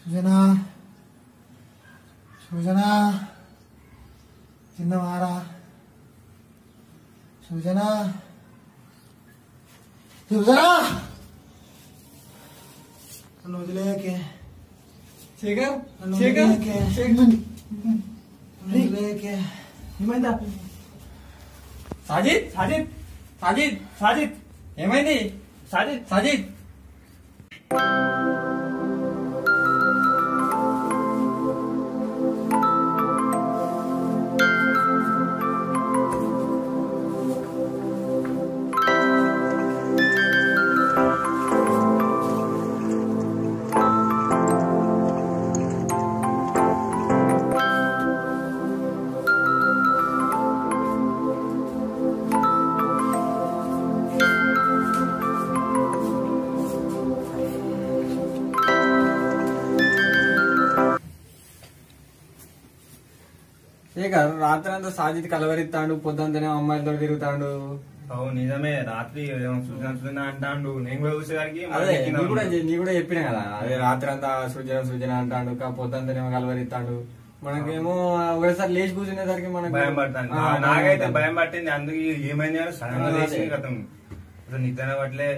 సృజన సృజన తిన్నవారా సృజన సృజన నన్ను వదిలేకే శేఖర్ నన్ను శేఖర్ వదిలేకే ఏమైందా సాజిద్ సాజిద్ సాజిద్ సాజిద్ ఏమైంది సాజిద్ సాజిద్ శేఖర్ రాత్రి అంతా సాజిద్ కలవరిస్తాడు పొద్దుంతనే అమ్మాయిలతో తిరుగుతాడు. అవును నిజమే, రాత్రి సృజన అంటాడు. నేను కూడా చూసేసరికి అదే నీ కూడా చెప్పినా కదా, అదే రాత్రి అంతా సృజన అంటాడు, పొద్దుంతనేమో కలవరిస్తాడు. మనకేమో ఒకసారి లేచి కూర్చునేసరికి మనకు భయం పడుతుంది. నాకైతే భయం పట్టింది. అందుకు ఏమైంది సడన్ గా లేచి గతం అసలు నిద్ర పట్లే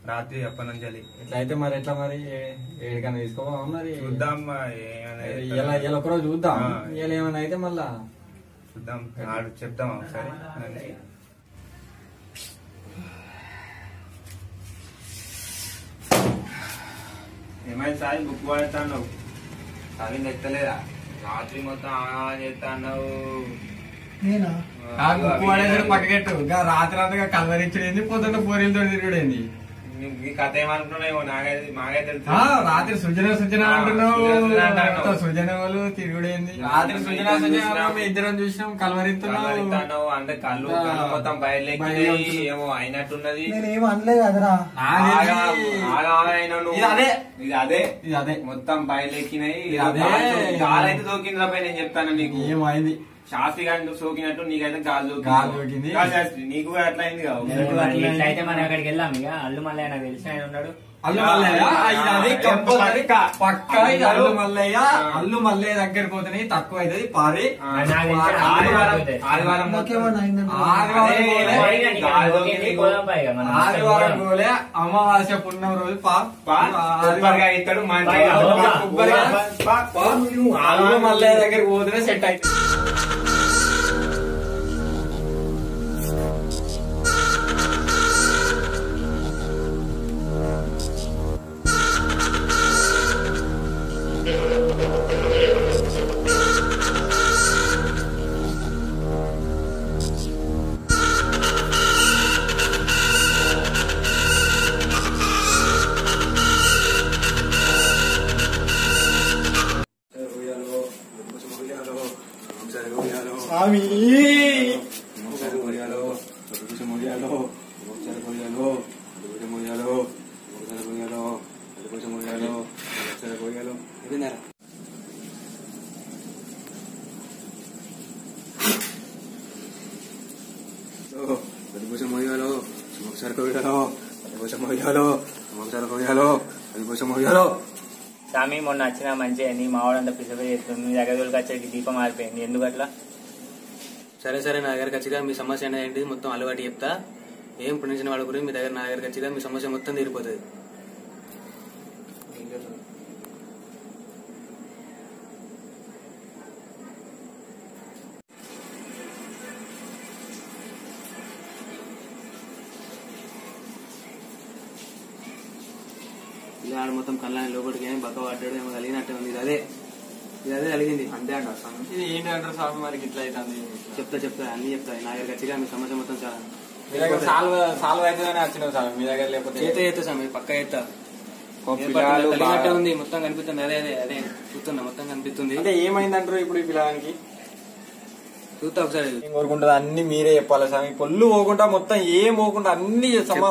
రాత్రి చెప్పనంజలి. ఇట్లా అయితే మరి ఎట్లా మరి ఏడికన్నా తీసుకోవా మరి చూద్దాం, ఇలా ఒకరోజు చూద్దాం. ఇలా ఏమైనా అయితే మళ్ళా చూద్దాం, చెప్తాం ఒకసారి. ఏమైంది సాయి బుక్ పడతాను చదివింది ఎత్తలేదా? రాత్రి మొత్తం చేస్తా అన్నావు. నేనా బుక్ పడేసరికి పక్కకెట్టు రాత్రి అంతా కలవరించడేంది, పొద్దున్న పోరీలతో తిరుగుడేంది. ఈ కథ ఏమనుకున్నావు? మాకైతే రాత్రి సృజన అంటున్నావు, సృజన వాళ్ళు తిరుగుడేంది. రాత్రి సృజన ఇద్దరం చూసినాం, కలవరిస్తున్నావు. అంటే కళ్ళు మొత్తం బయలు ఏమో అయినట్టున్నది. నేనేం అనలేదు కదరా. ఇది అదే మొత్తం బయలెక్కినాయి. గాలైతే దోకింది రాబాయి. నేను చెప్తాను నీకు ఏమైంది. శాస్త్రి గారిని సోకినట్టు నీకైతే గాలి దోకింది. శాస్త్రి నీకు కూడా అట్లా అయింది అయితే మనం అక్కడికి వెళ్ళాం. ఇక అల్లు మల్లయ్య నాకు తెలిసిన ఆయన ఉన్నాడు. అల్లు మల్లయ్య పక్క అల్లు మల్లయ్య. అల్లు మల్లయ్య దగ్గరికి పోతే తక్కువ అవుతుంది పారి. ఆదివారం పోలే అమావాస్య పుణ్యం రోజు ఇస్తాడు. అల్లు మల్లయ్య దగ్గరికి పోతేనే సెట్ అవుతుంది. స్వామి స్వామి మొన్న వచ్చిన మంచిగా నీ మావాడంతా ప్రిసర్వ్ చేస్తుంది. మీ దగ్గర వచ్చేకి దీపం మారిపోయింది, ఎందుకు అట్లా? సరే సరే, నా దగ్గరకు వచ్చిగా మీ సమస్య అనేది ఏంటి మొత్తం అలవాటు చెప్తా. ఏం పుణ్యించిన వాళ్ళ గురించి మీ దగ్గర నా దగ్గరకు వచ్చిగా మీ సమస్య మొత్తం తీరిపోతుంది. ఇలా ఆడ మొత్తం కళ్ళని లోపలికి ఏం బక్క పడ్డాడు ఏమో కలిగినట్టు ఉంది. ఇది అదే కలిగింది అంతే అంటారు స్వామి. ఇది ఏంటి అంటారు స్వామి? మరి ఇట్లా అవుతుంది. చెప్తా అన్ని చెప్తా. నా దగ్గర వచ్చిగా మీ సమస్య మొత్తం చాలా మీ దగ్గర సాల్వ్ అవుతుందని వచ్చినావు స్వామి. మీ దగ్గర లేకపోతే చేస్తా స్వామి, పక్క చేస్తా. కలిగినట్టే ఉంది, మొత్తం కనిపిస్తుంది. అదే అదే అదే చూస్తున్నా, మొత్తం కనిపిస్తుంది. అంటే ఏమైందంటారు ఇప్పుడు ఈ పిల్లగానికి? చూస్తా ఒకసారి. కోరుకుంటుంది అన్ని మీరే చెప్పాలి స్వామి. పొల్లు పోకుండా మొత్తం ఏం పోకుండా అన్ని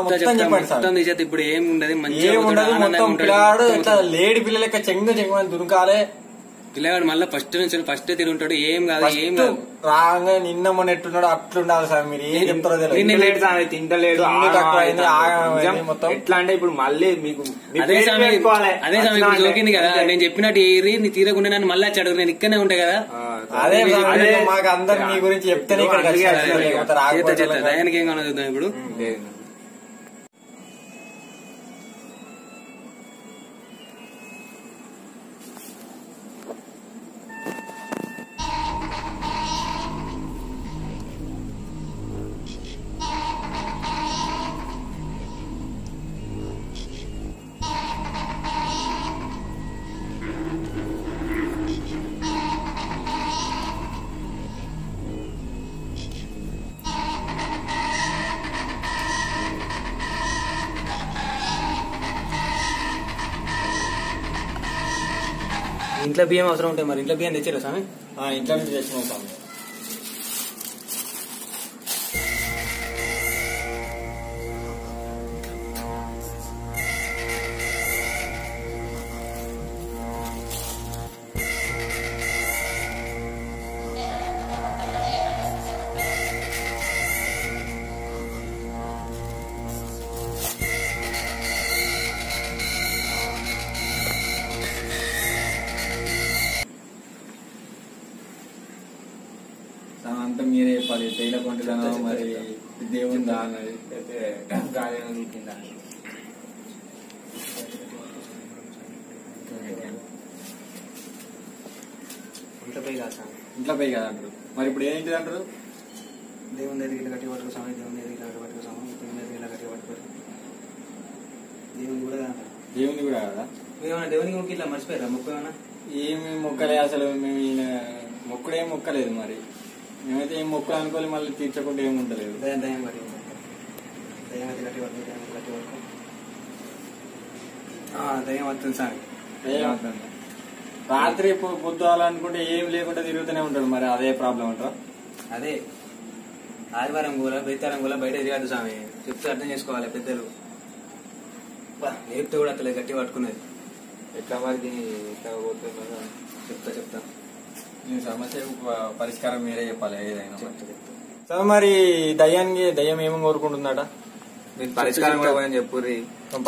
మొత్తం చెప్పండి స్వామి. ఇప్పుడు ఏం ఉండదు, ఏం ఉండదు. మొత్తం పిల్లాడు ఇట్లా లేడి పిల్లల లెక్క చెంగు దునకాలే. పిల్లగాడు మళ్ళీ ఫస్ట్ నుంచి ఫస్ట్ తిరిగి ఉంటాడు. ఏం కాదు ఏం కాదు. రాగా నిన్న మొన్న ఎట్టున్నాడు అట్లుండాలి సార్. మీరు ఏం చెప్తారో తెలియదు. తింటలేడు మొత్తం ఎట్లా అంటే ఇప్పుడు మళ్ళీ మీకు అదే సమయం దొరికింది కదా. నేను చెప్పినట్టు ఏరి నీ తీరకుండా నన్ను మళ్ళీ వచ్చాడు. నేను ఇక్కడనే ఉంటా కదా. అదే మాకు అందరు మీ గురించి చెప్తేనే దయానికి ఏం కావాలి చూద్దాం ఇప్పుడు. ఇంట్లో బియ్యం అవసరం ఉంటాయి. మరి ఇంట్లో బియ్యం తెచ్చారా స్వామి? ఇంట్లో నుంచి తెచ్చినాం స్వామి. అంతా మీరే చెప్పాలి. తేలిక కొంటున్నా మరి దేవుందా అన్నది గాలి కింద ఇంట్లో పోయి కదా అంటారు. మరి ఇప్పుడు ఏంటిది అంటారు? దేవుని దగ్గర ఇట్లా కట్టి పట్టుకో స్వామి, దేవుని దగ్గర ఇట్లా పట్టుకో స్వామి, దేవుని దగ్గర ఇలా కట్టి పట్టుకో. దేవుని కూడా అంటారు. దేవుని కూడా కదా. ఏమన్నా దేవునికి మొక్కి ఇట్లా మర్చిపోయారా? మొక్కు ఏమన్నా? ఏమి మొక్కలే అసలు. మేము ఈయన మొక్కుడేం మొక్కలేదు. మరి మేమైతే ఏం మొక్కలు అనుకోవాలి. మళ్ళీ తీర్చకుండా ఏమి ఉండలేదు. దయం దయం కట్టి దయం అయితే కట్టి పట్టుకో, దయం కట్టి పట్టుకో. దయం వస్తుంది స్వామి. దయం వస్తుంది. రాత్రి పొద్దువాలనుకుంటే ఏం లేకుండా తిరుగుతూనే ఉంటాడు. మరి అదే ప్రాబ్లం అంటారా? అదే ఆదివారం కూడా బెత్తారం కూడా బయట తిరగద్దు స్వామి. చెప్తే అర్థం చేసుకోవాలి పెద్దలు. నేర్పితే కూడా అట్లా గట్టి పట్టుకునేది. ఎట్లా మరి దీన్ని ఎట్లా పోతుందో చెప్తా నేను సమస్య పరిష్కారం మీరే చెప్పాలి ఏదైనా. సరే మరి దయ్యం ఏమో కోరుకుంటుందట? పరిష్కారం కూడా చెప్పుర్రి.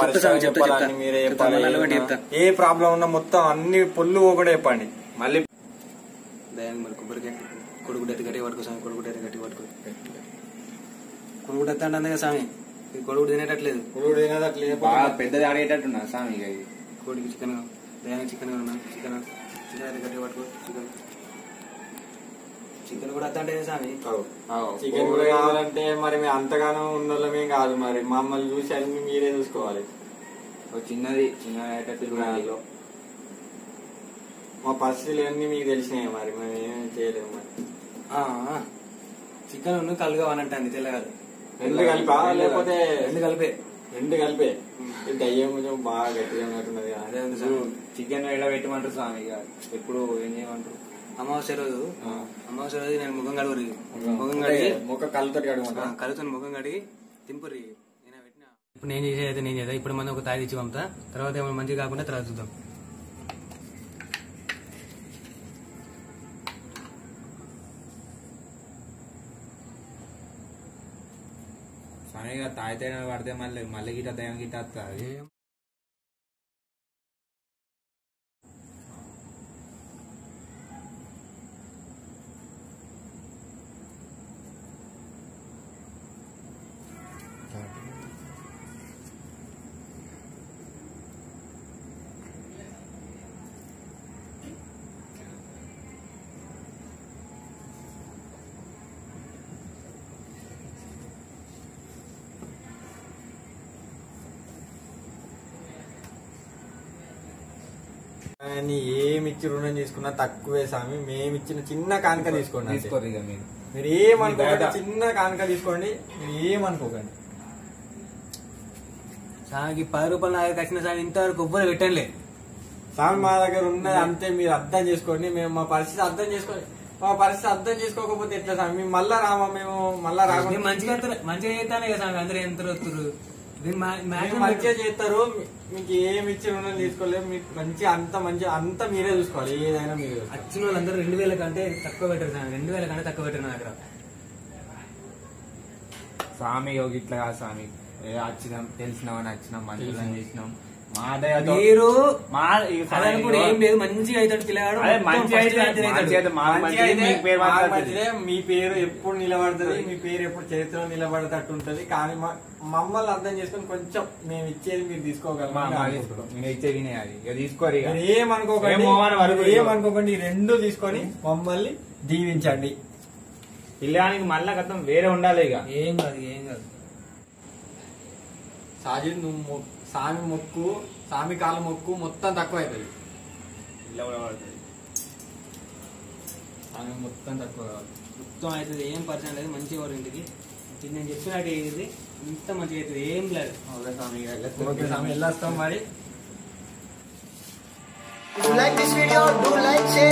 పరిష్కారం చెప్పాలని మీరే చెప్పాలి. ఏ ప్రాబ్లం ఉన్నా మొత్తం అన్ని పొల్లు ఒకటే చెప్పండి. మళ్ళీ దయానికి మరి కొబ్బరికాయ కొడుకుడైతే గట్టి పట్టుకో స్వామి. కొడుకుడైతే గట్టి పట్టుకో. కొడుకుడు ఎత్తా అంటే స్వామి. ఈ కొడుకుడు తినేటట్లేదు. కొడుకుడు తినేటట్లేదు. బాగా పెద్దది ఆడేటట్టున్నా స్వామి. కోడికి చికెన్, దయానికి చికెన్ చికెన్ అయితే గట్టి పట్టుకో. చికెన్ కూడా వద్దంటే స్వామి. చికెన్ కూడా కావాలంటే మరి మేము అంతగానో ఉన్నోళ్ళమేం కాదు. మరి మమ్మల్ని చూసి అన్ని మీరే చూసుకోవాలి. చిన్న మా పరిస్థితులు అన్ని మీకు తెలిసినాయి. మరి మేము ఏం చేయలేము. మరి చికెన్ కలుగా అనంటే తెల్లగాదు. రెండు కలిపా లేకపోతే రెండు కలిపే దయ్యం కొంచెం బాగా గట్టిగా ఉన్నట్టున్నది. అదే చికెన్ ఎలా పెట్టమంటారు స్వామి? ఎప్పుడు ఏం చేయమంటారు? అమావాస్య రోజు నేను ముఖం కడుగురి. ముఖం కడిగి కళ్ళతో కలుతో ముఖం కడిగి తింపుర్రి. నేను పెట్టిన ఇప్పుడు నేను చేసేది నేను చేద్దాం. ఇప్పుడు మనం ఒక తాగి ఇచ్చి పంపుతా. తర్వాత ఏమైనా మంచిగా కాకుండా తర్వాత చూద్దాం. స్వామి తాగితే పడితే మళ్ళీ గిట్ట దయం గిట్ట వస్తుంది. ఏమిచ్చి రుణం తీసుకున్నా తక్కువే స్వామి. మేమిచ్చిన చిన్న కానుక తీసుకోండి. మీరు ఏమనుకోకండి. చిన్న కానుక తీసుకోండి. మీరు ఏమనుకోకండి. సామెకి 10 రూపాయలు నా దగ్గరకు వచ్చిన సామె ఇంతవరకు ఎవ్వరు పెట్టండి. స్వామి మా దగ్గర ఉన్నది అంతే, మీరు అర్థం చేసుకోండి. మేము మా పరిస్థితి అర్థం చేసుకోండి. మా పరిస్థితి అర్థం చేసుకోకపోతే ఎట్లా స్వామి? మేము మళ్ళా రామా? మేము మళ్ళా రాకుండా మంచిగా చేస్తానే కదా స్వామి, అందరూ ఎంత వస్తారు మంచిగా చేస్తారు. మీకు ఏమి ఇచ్చి రుణం తీసుకోలేదు. మీకు మంచిగా అంత మీరే చూసుకోవాలి. ఏదైనా మీరు వచ్చిన వాళ్ళందరూ 2000 కంటే తక్కువ పెట్టారు స్వామి, 2000 కంటే తక్కువ పెట్టారు నా దగ్గర. స్వామి ఇట్లా కాదు స్వామి, వచ్చినాం తెలిసినామని వచ్చినాం, మంచిగా చేసినాం. మీరు కూడా ఏం లేదు, మంచిగా అవుతాడు పిల్లగాడు. మీ పేరు ఎప్పుడు నిలబడుతుంది, మీ పేరు ఎప్పుడు చరిత్రలో నిలబడేటట్టు ఉంటది. కానీ మమ్మల్ని అర్థం చేసుకుని కొంచెం మేము ఇచ్చేది మీరు తీసుకోగలరు. ఏమనుకోకండి, ఈ రెండు తీసుకొని మమ్మల్ని దీవించండి. పిల్లగానికి మళ్ళా గతం వేరే ఉండాలి. ఇక ఏం కాదు సాజిద్ నువ్వు సామి మొక్కు, సామి కాలు మొక్కు మొత్తం తక్కువ అవుతుంది. సామి మొత్తం తక్కువ కావాలి, మొత్తం అవుతుంది. ఏం పరిచయం లేదు, మంచిగా వారు ఇంటికి నేను చెప్పినట్టు ఇది ఇంత మంచిగా అవుతుంది. ఏం లేదు. ఓకే స్వామి వెళ్ళొస్తాం మరి. If you like this video, do like, share.